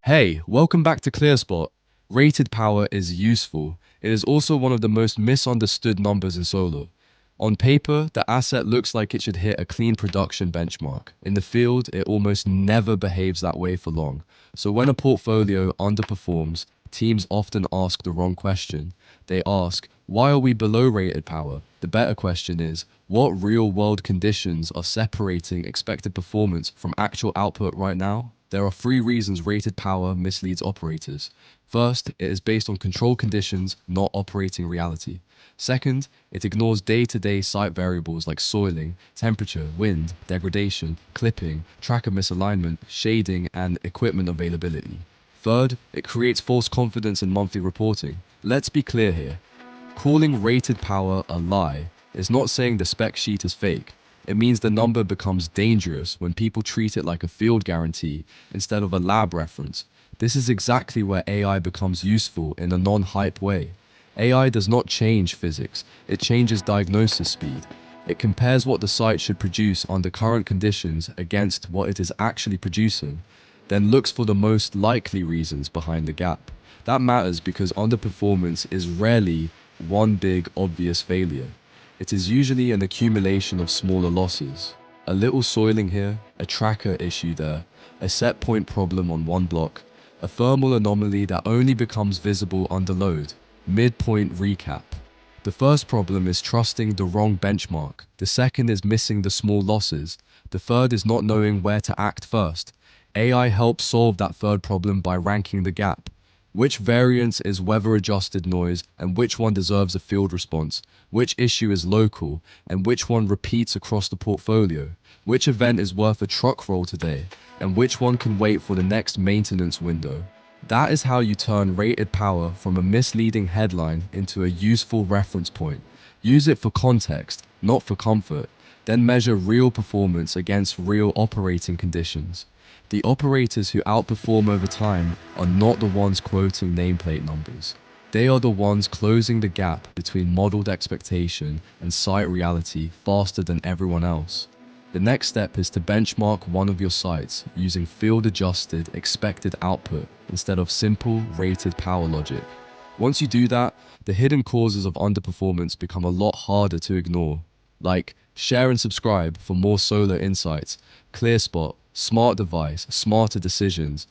Hey, welcome back to ClearSpot. Rated power is useful. It is also one of the most misunderstood numbers in solar. On paper, the asset looks like it should hit a clean production benchmark. In the field, it almost never behaves that way for long. So when a portfolio underperforms, teams often ask the wrong question. They ask, why are we below rated power? The better question is, what real-world conditions are separating expected performance from actual output right now? There are three reasons rated power misleads operators. First, it is based on control conditions, not operating reality. Second, it ignores day-to-day site variables like soiling, temperature, wind, degradation, clipping, tracker misalignment, shading, and equipment availability. Third, it creates false confidence in monthly reporting. Let's be clear here. Calling rated power a lie is not saying the spec sheet is fake. It means the number becomes dangerous when people treat it like a field guarantee instead of a lab reference. This is exactly where AI becomes useful in a non-hype way. AI does not change physics, it changes diagnosis speed. It compares what the site should produce under current conditions against what it is actually producing, then looks for the most likely reasons behind the gap. That matters because underperformance is rarely one big obvious failure. It is usually an accumulation of smaller losses. A little soiling here, a tracker issue there, a set point problem on one block, a thermal anomaly that only becomes visible under load. Midpoint recap. The first problem is trusting the wrong benchmark. The second is missing the small losses. The third is not knowing where to act first. AI helps solve that third problem by ranking the gap. Which variance is weather-adjusted noise and which one deserves a field response? Which issue is local and which one repeats across the portfolio? Which event is worth a truck roll today and which one can wait for the next maintenance window? That is how you turn rated power from a misleading headline into a useful reference point. Use it for context, not for comfort. Then measure real performance against real operating conditions. The operators who outperform over time are not the ones quoting nameplate numbers. They are the ones closing the gap between modeled expectation and site reality faster than everyone else. The next step is to benchmark one of your sites using field-adjusted expected output instead of simple rated power logic. Once you do that, the hidden causes of underperformance become a lot harder to ignore. Like, share and subscribe for more solar insights, ClearSpot, smart device, smarter decisions.